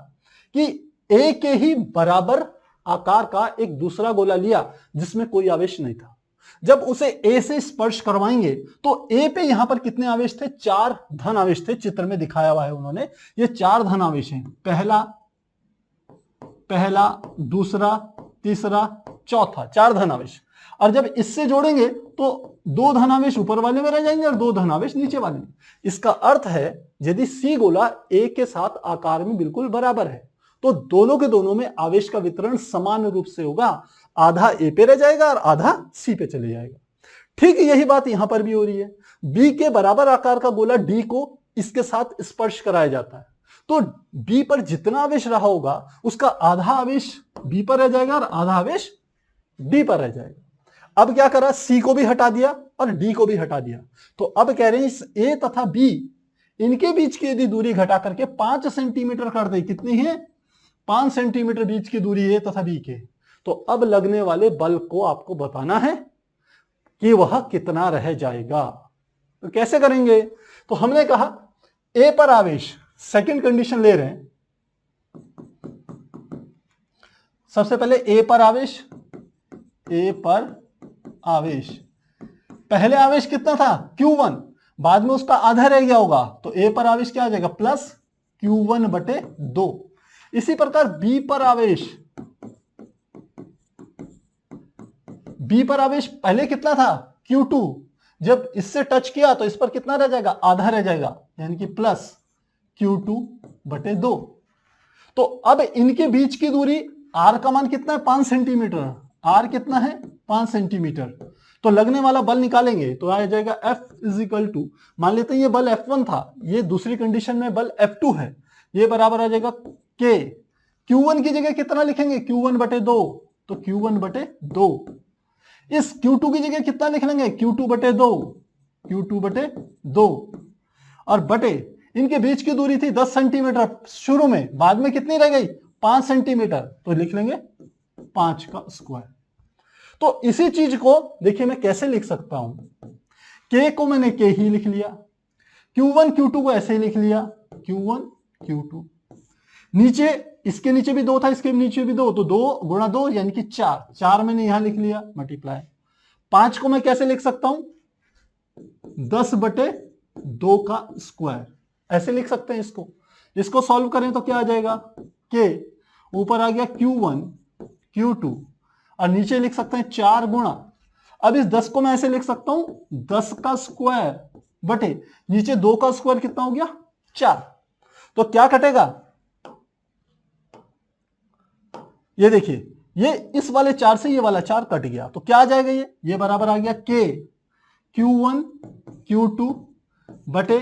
कि ए के ही बराबर आकार का एक दूसरा गोला लिया जिसमें कोई आवेश नहीं था। जब उसे ए से स्पर्श करवाएंगे तो ए पे यहां पर कितने आवेश थे, 4 धन आवेश थे, चित्र में दिखाया हुआ है उन्होंने। ये 4 धन आवेश हैं, पहला दूसरा तीसरा चौथा, 4 धन आवेश। और जब इससे जोड़ेंगे तो 2 धनावेश ऊपर वाले में रह जाएंगे और 2 धनावेश नीचे वाले में। इसका अर्थ है यदि सी गोला ए के साथ आकार में बिल्कुल बराबर है तो दोनों के दोनों में आवेश का वितरण समान रूप से होगा, आधा ए पे रह जाएगा और आधा सी पे चले जाएगा। ठीक यही बात यहां पर भी हो रही है। बी के बराबर आकार का गोला डी को इसके साथ स्पर्श कराया जाता है, तो बी पर जितना आवेश रहा होगा उसका आधा आवेश बी पर रह जाएगा और आधा आवेश डी पर रह जाएगा। अब क्या करा, सी को भी हटा दिया और डी को भी हटा दिया। तो अब कह रहे हैं इस ए तथा बी इनके बीच की यदि दूरी घटा करके 5 सेंटीमीटर कर दे, कितनी है, 5 सेंटीमीटर बीच की दूरी ए तथा बी के, तो अब लगने वाले बल को आपको बताना है कि वह कितना रह जाएगा। तो कैसे करेंगे, तो हमने कहा ए पर आवेश, सेकंड कंडीशन ले रहे हैं। सबसे पहले ए पर आवेश, ए पर आवेश, पहले आवेश कितना था Q1, बाद में उसका आधा रह गया होगा, तो ए पर आवेश क्या आ जाएगा, प्लस Q1 बटे 2। इसी प्रकार बी पर आवेश, बी पर आवेश पहले कितना था Q2, जब इससे टच किया तो इस पर कितना रह जाएगा, आधा रह जाएगा, यानी कि प्लस Q2 बटे 2। तो अब इनके बीच की दूरी R का मान कितना है, 5 सेंटीमीटर। R कितना है, 5 सेंटीमीटर। तो लगने वाला बल निकालेंगे तो आ जाएगा F इज इक्वल टू, मान लेते हैं ये बल F1 था, ये दूसरी कंडीशन में बल F2 है, ये बराबर आ जाएगा K। Q1 की जगह कितना लिखेंगे, Q1 बटे 2, तो Q1 बटे 2। इस Q2 की जगह कितना लिख लेंगे, Q2 बटे 2, Q2 बटे 2, और बटे इनके बीच की दूरी थी 10 सेंटीमीटर शुरू में, बाद में कितनी रह गई, 5 सेंटीमीटर, तो लिख लेंगे 5 का स्क्वायर। तो इसी चीज को देखिए मैं कैसे लिख सकता हूं, K को मैंने K ही लिख लिया, Q1 Q2 को ऐसे ही लिख लिया, Q1 Q2, नीचे इसके नीचे भी 2 था, इसके नीचे भी 2, तो 2 गुणा 2 यानी कि 4 मैंने यहां लिख लिया, मल्टीप्लाई। 5 को मैं कैसे लिख सकता हूं, 10 बटे 2 का स्क्वायर, ऐसे लिख सकते हैं इसको। इसको सॉल्व करें तो क्या आ जाएगा, K ऊपर आ गया Q1 Q2 और नीचे लिख सकते हैं 4 गुणा, अब इस 10 को मैं ऐसे लिख सकता हूं 10 का स्क्वायर बटे नीचे 2 का स्क्वायर कितना हो गया, 4। तो क्या कटेगा, ये देखिए, ये इस वाले 4 से ये वाला 4 कट गया, तो क्या आ जाएगा, ये बराबर आ गया K Q1 Q2 बटे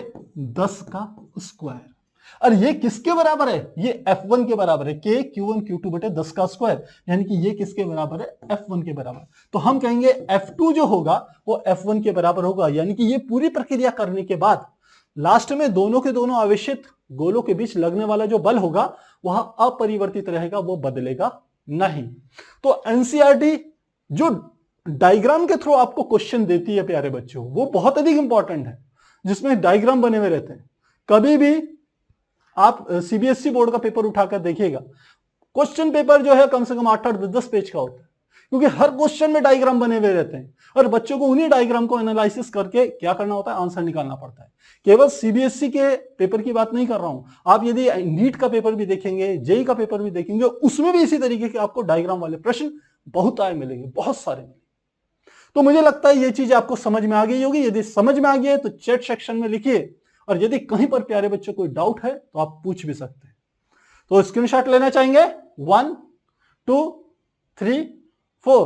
10 का स्क्वायर। और ये किसके बराबर है, ये F1 के बराबर है, K Q1 Q2 बटे 10 का स्क्वायर, यानी कि ये किसके बराबर है, F1 के बराबर। तो हम कहेंगे F2 जो होगा वो F1 के बराबर होगा, यानी कि ये पूरी प्रक्रिया करने के बाद लास्ट में दोनों के दोनों आवेशित गोलों के बीच लगने वाला जो बल होगा वह अपरिवर्तित रहेगा, वो बदलेगा नहीं। तो एनसीईआरटी जो डायग्राम के थ्रू आपको क्वेश्चन देती है प्यारे बच्चों, वो बहुत अधिक इंपॉर्टेंट है। जिसमें डायग्राम बने हुए रहते हैं। कभी भी आप सीबीएसई बोर्ड का पेपर उठाकर देखिएगा, क्वेश्चन पेपर जो है कम से कम 8-8 10-10 पेज का होता है, क्योंकि हर क्वेश्चन में डायग्राम बने हुए रहते हैं और बच्चों को उन्हीं डायग्राम को एनालिसिस करके क्या करना होता है, आंसर निकालना पड़ता है। केवल सीबीएसई के पेपर की बात नहीं कर रहा हूं, आप यदि नीट का पेपर भी देखेंगे, जेई का पेपर भी देखेंगे, उसमें भी इसी तरीके के आपको डायग्राम वाले प्रश्न बहुत आए मिलेंगे, बहुत सारे मिलेंगे। तो मुझे लगता है ये चीज आपको समझ में आ गई होगी। यदि समझ में आ गई है तो चैट सेक्शन में लिखिए, और यदि कहीं पर प्यारे बच्चों कोई डाउट है तो आप पूछ भी सकते हैं। तो स्क्रीनशॉट लेना चाहेंगे 1 2 3 4।